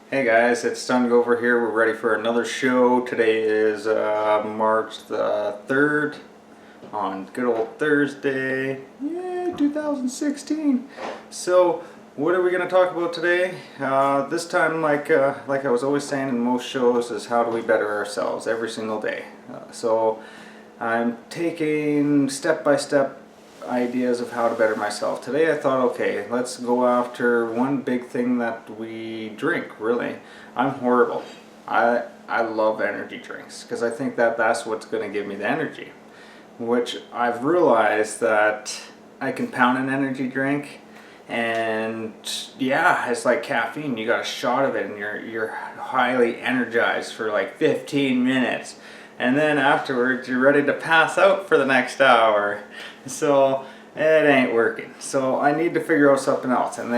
Hey guys, it's Stun Gover here. We're ready for another show. Today is March the 3rd on good old Thursday. Yeah, 2016. So, what are we going to talk about today? This time, like I was always saying in most shows, is how do we better ourselves every single day. So, I'm taking step-by-step ideas of how to better myself. Today I thought, okay, let's go after one big thing that we drink, really. I'm horrible. I love energy drinks because I think that that's what's going to give me the energy. Which I've realized that I can pound an energy drink and yeah, it's like caffeine. You got a shot of it and you're highly energized for like 15 minutes. And then afterwards you're ready to pass out for the next hour. So it ain't working. So I need to figure out something else. And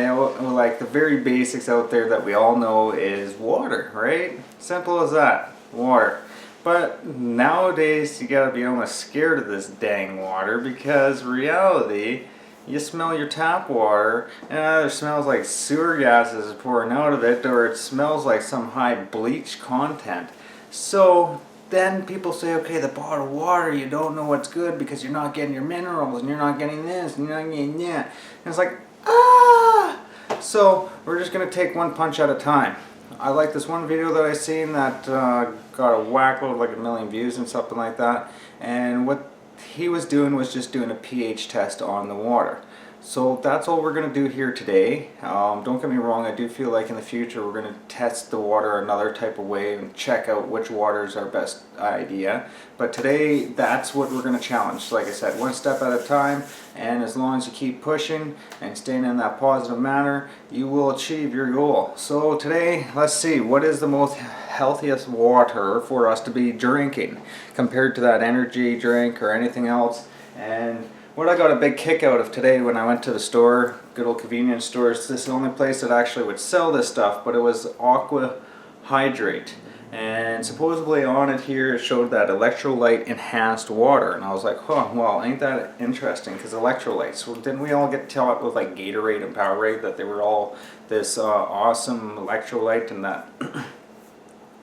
like the very basics out there that we all know is water, right? Simple as that, water. But nowadays you gotta be almost scared of this dang water because reality, you smell your tap water and it either smells like sewer gases pouring out of it or it smells like some high bleach content. So then people say, okay, the bottled water, you don't know what's good because you're not getting your minerals and you're not getting this and you're not getting that. And it's like, ah! So we're just going to take one punch at a time. I like this one video that I seen that got a whack load, like 1 million views and something like that. And what he was doing was just doing a pH test on the water. So that's all we're going to do here today. Don't get me wrong, I do feel like in the future we're going to test the water another type of way and check out which water is our best idea. But today that's what we're going to challenge. Like I said, one step at a time, and as long as you keep pushing and staying in that positive manner, you will achieve your goal. So today, let's see, what is the most healthiest water for us to be drinking compared to that energy drink or anything else. And what I got a big kick out of today when I went to the store, good old convenience store, this is the only place that actually would sell this stuff, but it was Aqua Hydrate. And supposedly on it here it showed that electrolyte enhanced water. And I was like, huh, well, ain't that interesting? Because electrolytes, well, didn't we all get taught with like Gatorade and Powerade that they were all this awesome electrolyte and that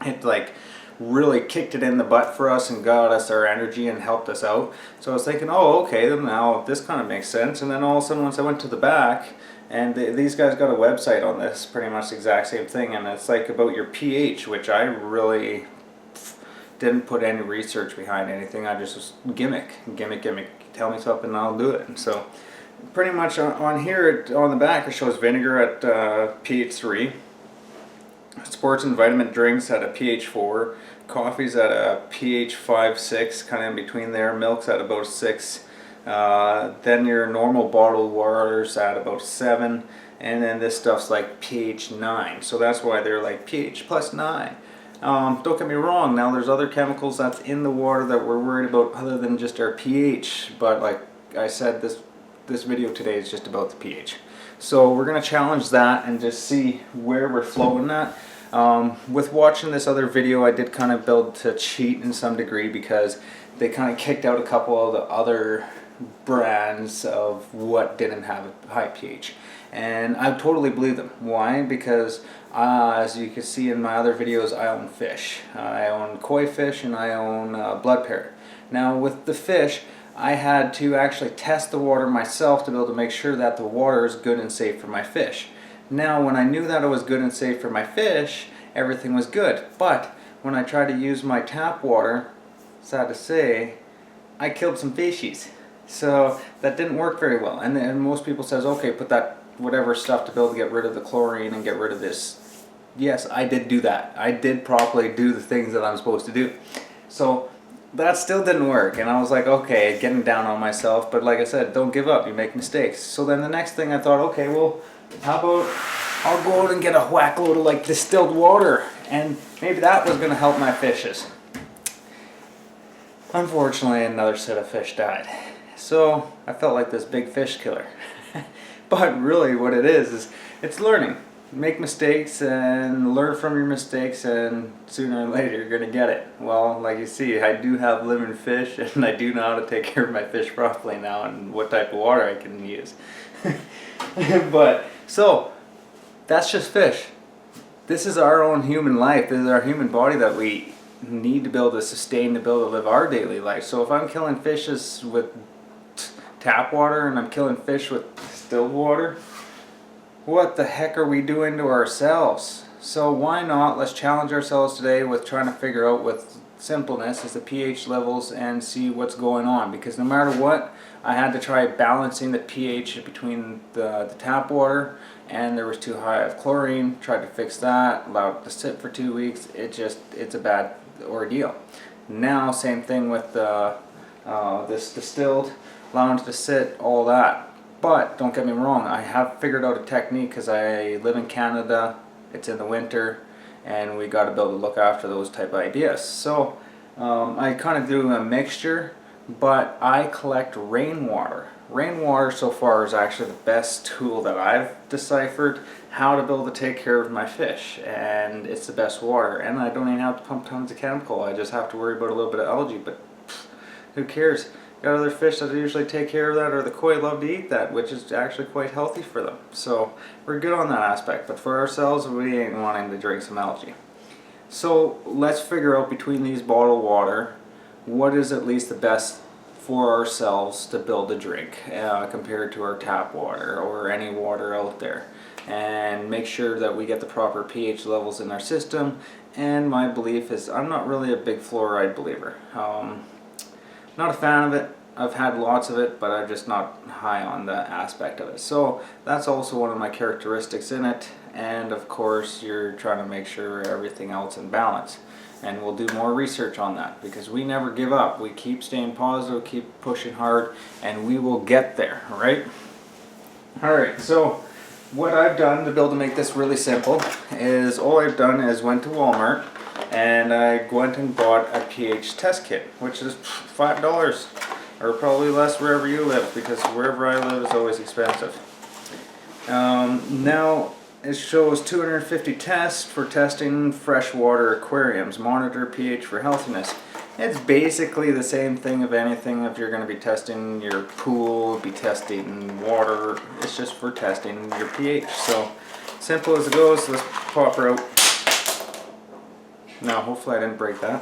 it like really kicked it in the butt for us and got us our energy and helped us out. So I was thinking, oh, okay, then now this kind of makes sense. And then all of a sudden once I went to the back, and these guys got a website on this, pretty much the exact same thing, and it's like about your pH, which I really didn't put any research behind anything. I just was gimmick, tell me something and I'll do it. And so pretty much on here, on the back, it shows vinegar at pH 3. Sports and vitamin drinks at a pH 4, coffee's at a pH 5, 6, kind of in between there, milk's at about 6, then your normal bottled water's at about 7, and then this stuff's like pH 9, so that's why they're like pH plus 9. Don't get me wrong, now there's other chemicals that's in the water that we're worried about other than just our pH, but like I said, this video today is just about the pH. So we're going to challenge that and just see where we're flowing at. With watching this other video, I did kind of build to cheat in some degree because they kind of kicked out a couple of the other brands of what didn't have a high pH. And I totally believe them. Why? Because as you can see in my other videos, I own fish. I own koi fish and I own blood parrot. Now with the fish, I had to actually test the water myself to be able to make sure that the water is good and safe for my fish. Now when I knew that it was good and safe for my fish, everything was good. But when I tried to use my tap water, sad to say, I killed some fishies. So that didn't work very well. And most people says, okay, put that whatever stuff to be able to get rid of the chlorine and get rid of this. Yes, I did do that. I did properly do the things that I'm supposed to do. So that still didn't work, and I was like, okay, getting down on myself, but like I said, don't give up, you make mistakes. So then the next thing I thought, okay, well, how about I'll go out and get a whack load of like distilled water, and maybe that was going to help my fishes. Unfortunately, another set of fish died. So I felt like this big fish killer. But really what it is it's learning. Make mistakes and learn from your mistakes, and sooner or later you're going to get it. Well, like you see, I do have living fish, and I do know how to take care of my fish properly now and what type of water I can use. But so that's just fish. This is our own human life. This is our human body that we need to be able to sustain to be able to live our daily life. So if I'm killing fishes with tap water and I'm killing fish with distilled water, what the heck are we doing to ourselves? So why not, let's challenge ourselves today with trying to figure out with simpleness is the pH levels and see what's going on, because no matter what, I had to try balancing the pH between the tap water, and there was too high of chlorine. Tried to fix that, allowed it to sit for 2 weeks. It's a bad ordeal. Now same thing with this distilled, allowing it to sit, all that. But don't get me wrong, I have figured out a technique because I live in Canada, it's in the winter, and we got to be able to look after those type of ideas. So I kind of do a mixture, but I collect rainwater. Rainwater so far is actually the best tool that I've deciphered how to be able to take care of my fish, and it's the best water. And I don't even have to pump tons of chemical, I just have to worry about a little bit of algae, but who cares? Got other fish that usually take care of that, or the koi love to eat that, which is actually quite healthy for them. So we're good on that aspect, but for ourselves, we ain't wanting to drink some algae. So let's figure out between these bottled water, what is at least the best for ourselves to build a drink compared to our tap water or any water out there, and make sure that we get the proper pH levels in our system. And my belief is, I'm not really a big fluoride believer. Not a fan of it. I've had lots of it, but I'm just not high on the aspect of it. So that's also one of my characteristics in it. And of course, you're trying to make sure everything else in balance. And we'll do more research on that, because we never give up. We keep staying positive, keep pushing hard, and we will get there, right? Alright, so what I've done to be able to make this really simple is all I've done is went to Walmart and I went and bought a pH test kit, which is $5 or probably less wherever you live, because wherever I live is always expensive. Now it shows 250 tests for testing freshwater aquariums, monitor pH for healthiness. It's basically the same thing of anything. If you're going to be testing your pool, be testing water, it's just for testing your pH. So simple as it goes. Let's pop her out. Now hopefully I didn't break that.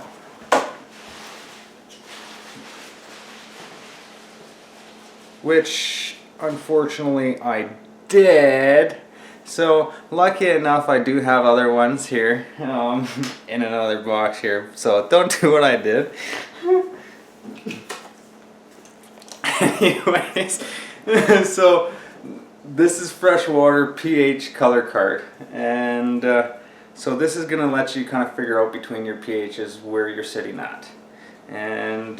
Which unfortunately I did. So lucky enough I do have other ones here in another box here, so don't do what I did. Anyways, so this is freshwater pH color card, and so this is going to let you kind of figure out between your pHs where you're sitting at. And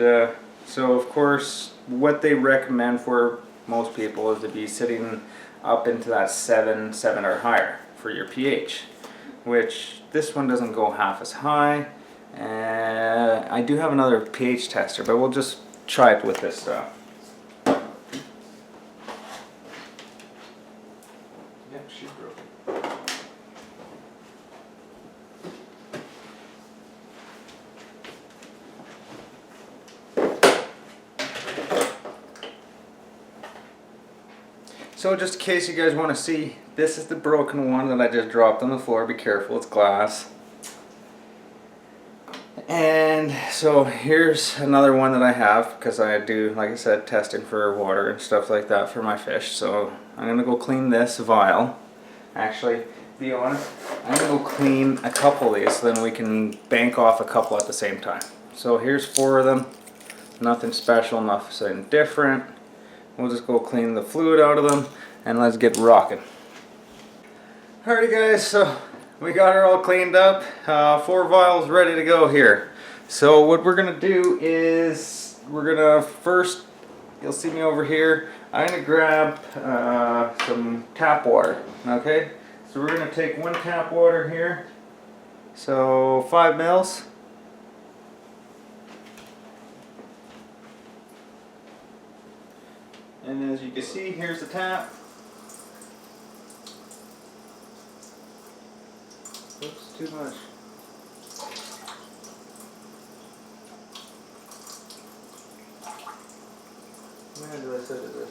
so of course what they recommend for most people is to be sitting up into that 7 or higher for your pH, which this one doesn't go half as high. I do have another pH tester, but we'll just try it with this stuff. Yep, she's broken. So just in case you guys want to see, this is the broken one that I just dropped on the floor. Be careful, it's glass. And so here's another one that I have, because I do, like I said, testing for water and stuff like that for my fish. So I'm going to go clean this vial. Actually, to be honest, I'm going to go clean a couple of these so then we can bank off a couple at the same time. So here's 4 of them. Nothing special, nothing different. We'll just go clean the fluid out of them and let's get rocking. Alrighty guys, so we got her all cleaned up. 4 vials ready to go here. So what we're gonna do is we're gonna first, you'll see me over here, I'm gonna grab some tap water. Okay, so we're gonna take 1 tap water here, so 5 mils. And as you can see, here's the tap. Oops, too much. How many did I set to this?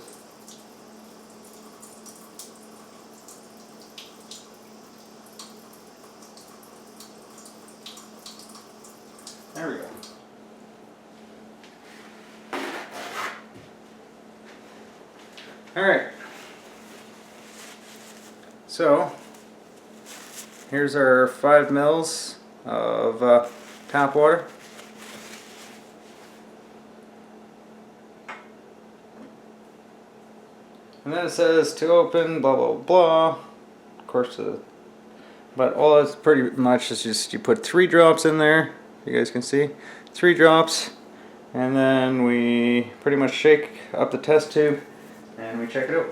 Alright. So, here's our 5 mils of tap water. And then it says to open, blah blah blah. Of course, but all it's pretty much is just you put 3 drops in there. You guys can see 3 drops, and then we pretty much shake up the test tube, and we check it out.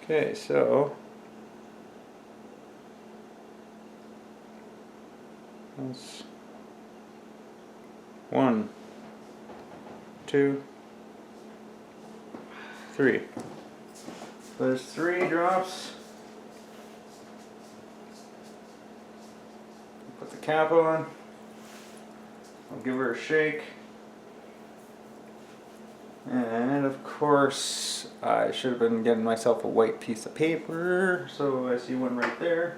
Okay, so that's 1, 2, 3. There's 3 drops. Put the cap on. I'll give her a shake. And of course, I should have been getting myself a white piece of paper. So I see one right there.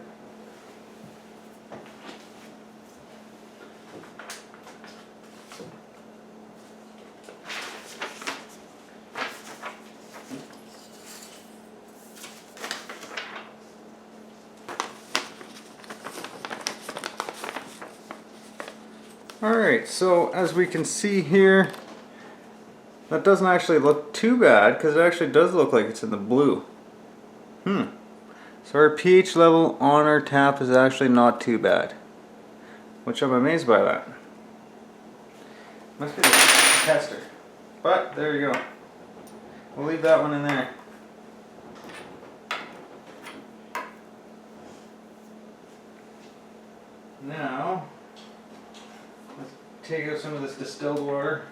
Alright, so as we can see here, that doesn't actually look too bad because it actually does look like it's in the blue. So our pH level on our tap is actually not too bad, which I'm amazed by that. Must be the tester. But there you go. We'll leave that one in there. Now, let's take out some of this distilled water.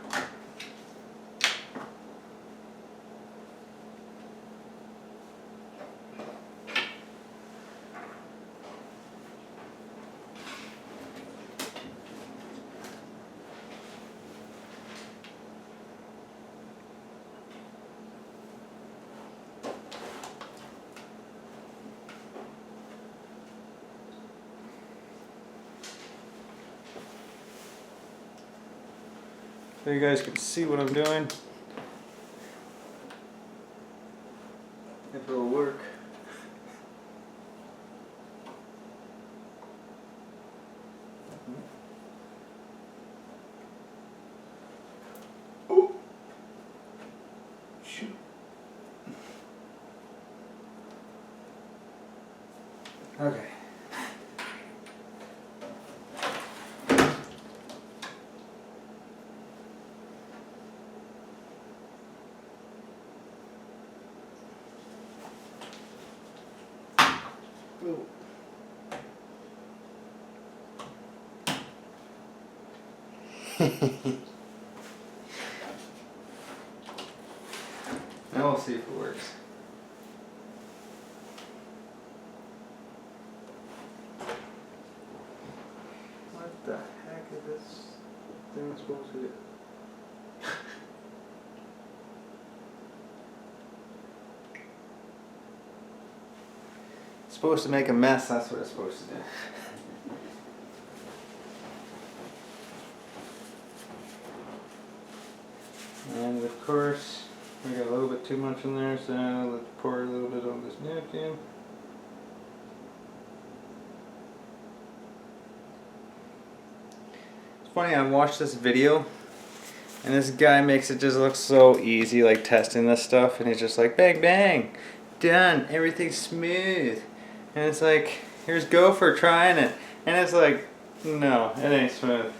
So you guys can see what I'm doing. If it'll work. Oh. Shoot. Okay. Now we'll see if it works. What the heck is this thing supposed to do? It's supposed to make a mess, that's what it's supposed to do. And of course, we got a little bit too much in there, so let's pour a little bit on this napkin. It's funny, I watched this video, and this guy makes it just look so easy, like testing this stuff, and he's just like, bang, bang, done, everything's smooth. And it's like, here's Gopher trying it. And it's like, no, it ain't smooth.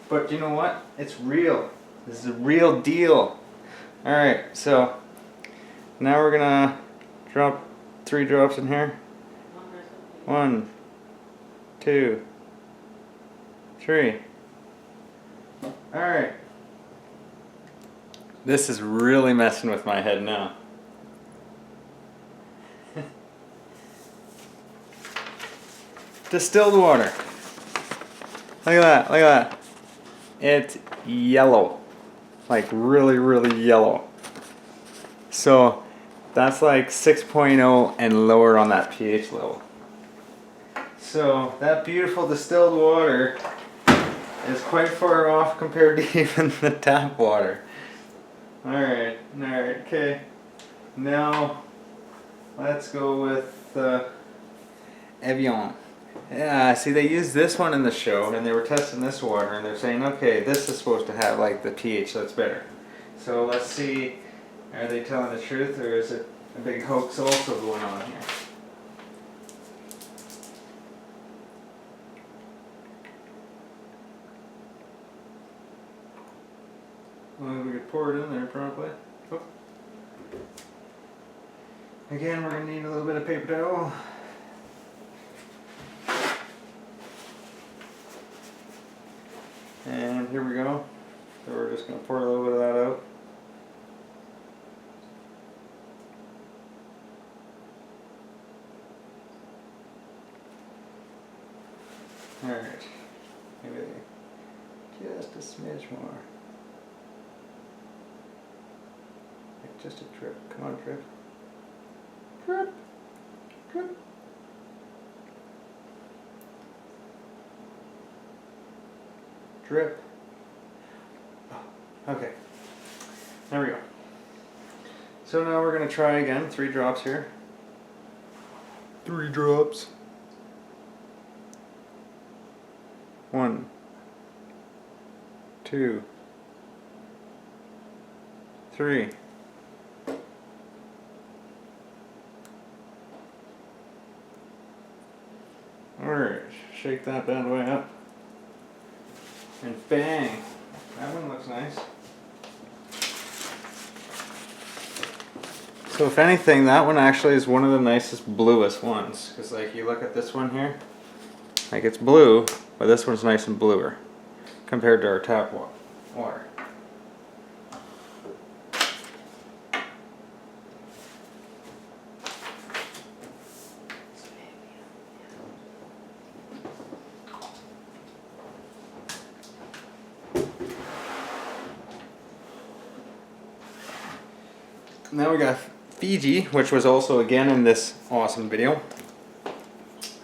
But you know what? It's real. This is a real deal. Alright, so now we're gonna drop 3 drops in here. 1, 2, 3. Alright. This is really messing with my head now. Distilled water. Look at that, look at that. It's yellow. Like really, really yellow. So That's like 6.0 and lower on that pH level. So that beautiful distilled water is quite far off compared to even the tap water. Alright, okay. Now let's go with Evian. Yeah, see, they used this one in the show and they were testing this water and they're saying, okay, this is supposed to have like the pH that's better. So let's see, are they telling the truth or is it a big hoax also going on here? Well, we could pour it in there properly. Oh. Again, we're going to need a little bit of paper towel. And here we go. So we're just going to pour a little bit of that out. Alright. Maybe just a smidge more. Like just a drip. Come on, drip. Drip. Drip. Drip. Oh, okay. There we go. So now we're going to try again. 3 drops here. 3 drops. 1, 2, 3. Alright, shake that bad boy up. And bang! That one looks nice. So if anything, that one actually is one of the nicest, bluest ones. Because like you look at this one here, like it's blue, but this one's nice and bluer compared to our tap water. Now we got Fiji, which was also again in this awesome video,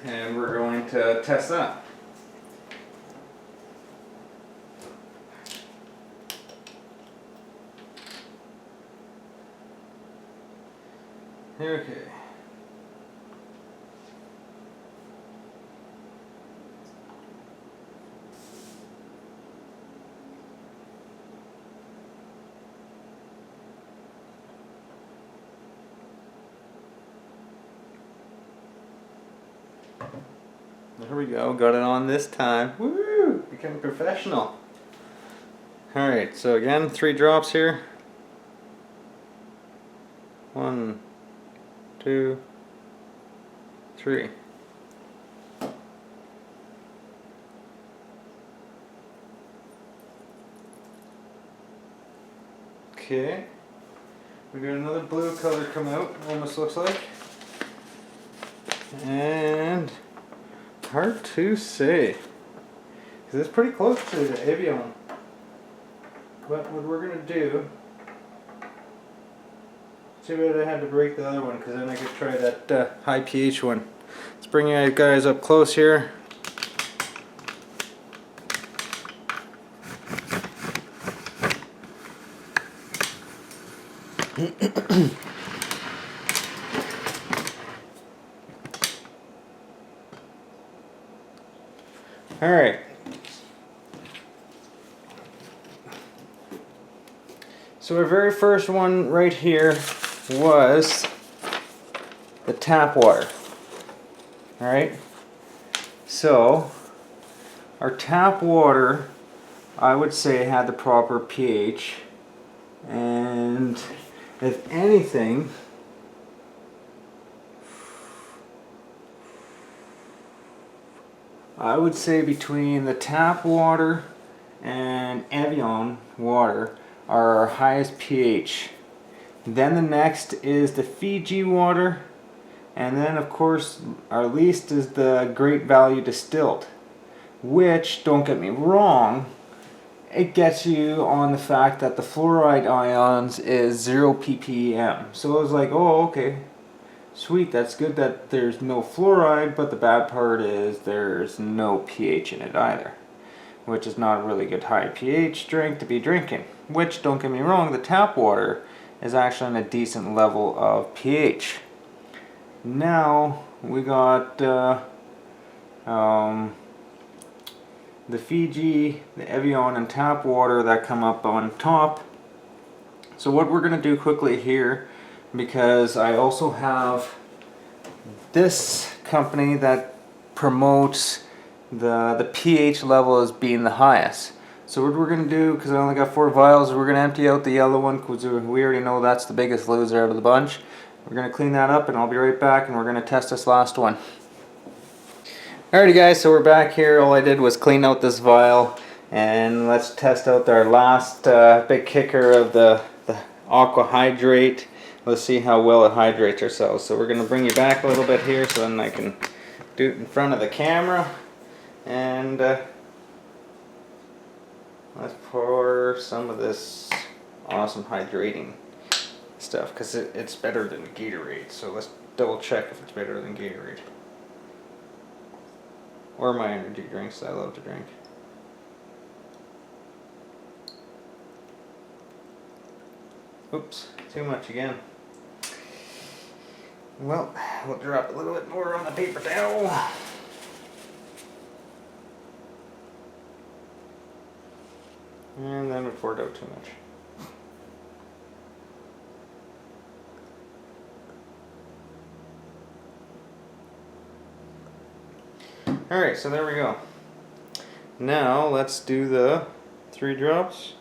and we're going to test that. Okay. There we go, got it on this time. Woo! Become a professional. Alright, so again, 3 drops here. 1, 2, 3. Okay. We got another blue color come out, almost looks like. And hard to say, because it's pretty close to the Evian. But what we're going to do, see what I had to break the other one, because then I could try that high pH one. Let's bring you guys up close here. Alright. So our very first one right here was the tap water. Alright. So our tap water, I would say, had the proper pH, and if anything, I would say between the tap water and Evian water are our highest pH. Then the next is the Fiji water, and then of course our least is the Great Value Distilled, which, don't get me wrong, it gets you on the fact that the fluoride ions is 0 ppm. So it was like, oh, okay, sweet, that's good that there's no fluoride, but the bad part is there's no pH in it either, which is not a really good high pH drink to be drinking. Which, don't get me wrong, the tap water is actually on a decent level of pH. Now we got the Fiji, the Evian, and tap water that come up on top. So what we're going to do quickly here, because I also have this company that promotes the pH level as being the highest. So what we're going to do, because I only got 4 vials, we're going to empty out the yellow one, because we already know that's the biggest loser out of the bunch. We're going to clean that up and I'll be right back, and we're going to test this last one. Alrighty guys, so we're back here. All I did was clean out this vial, and let's test out our last big kicker of the Aqua Hydrate. Let's see how well it hydrates ourselves. So we're going to bring you back a little bit here so then I can do it in front of the camera. And let's pour some of this awesome hydrating stuff, because it's better than Gatorade. So let's double check if it's better than Gatorade. Or my energy drinks that I love to drink. Oops, too much again. Well, we'll drop a little bit more on the paper towel. And then we poured out too much. Alright, so there we go. Now let's do the 3 drops.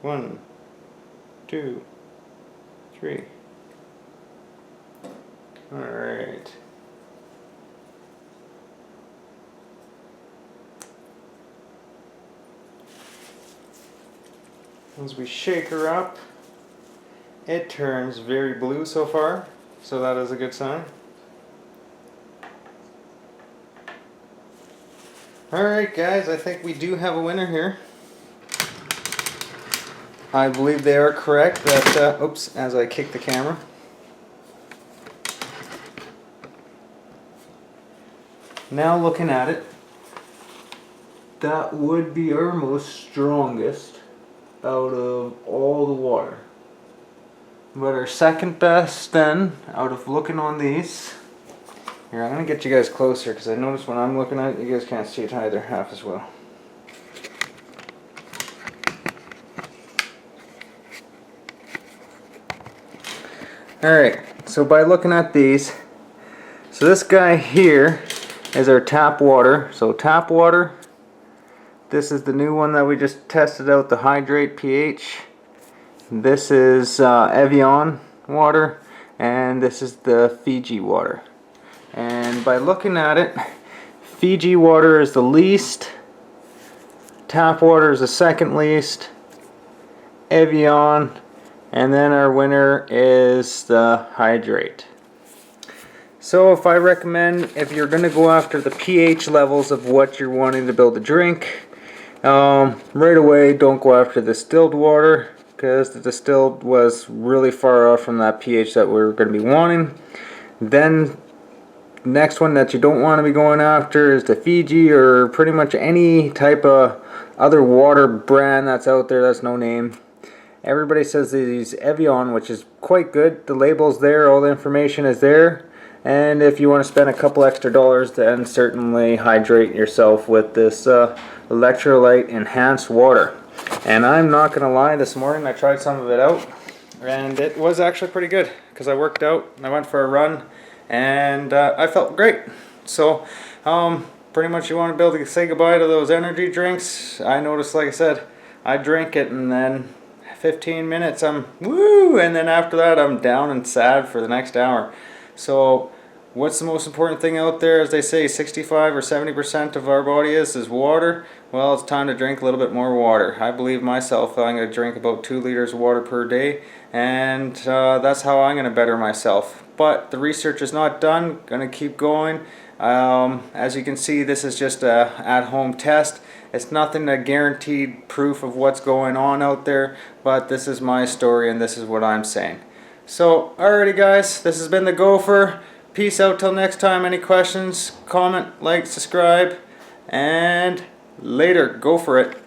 1, 2, 3. Alright. As we shake her up, it turns very blue so far, so that is a good sign. Alright guys, I think we do have a winner here. I believe they are correct that, oops, as I kick the camera. Now looking at it, that would be our most strongest out of all the water. But our second best then, out of looking on these, here, I'm going to get you guys closer, because I notice when I'm looking at it, you guys can't see it either half as well. Alright, so by looking at these, so this guy here is our tap water. So tap water, this is the new one that we just tested out, the Hydrate pH. This is Evian water, and this is the Fiji water. And by looking at it, Fiji water is the least, tap water is the second least, Evian, and then our winner is the Hydrate. So if I recommend, if you're going to go after the pH levels of what you're wanting to build a drink, right away don't go after the distilled water, because the distilled was really far off from that pH that we're going to be wanting. Then next one that you don't want to be going after is the Fiji, or pretty much any type of other water brand that's out there that's no name. Everybody says these Evian, which is quite good. The label's there, all the information is there. And if you want to spend a couple extra dollars, then certainly hydrate yourself with this electrolyte enhanced water. And I'm not going to lie, this morning I tried some of it out, and it was actually pretty good, because I worked out, I went for a run, and I felt great. So pretty much you want to be able to say goodbye to those energy drinks. I noticed, like I said, I drink it and then 15 minutes I'm woo, and then after that I'm down and sad for the next hour. So what's the most important thing out there? As they say, 65 or 70% of our body is water. Well, it's time to drink a little bit more water. I believe myself I'm going to drink about 2 liters of water per day, and that's how I'm going to better myself. But the research is not done. Going to keep going. As you can see, this is just a at-home test. It's nothing a guaranteed proof of what's going on out there, but this is my story and this is what I'm saying. So, alrighty guys, this has been the Gopher. Peace out till next time. Any questions, comment, like, subscribe, and later. Go for it.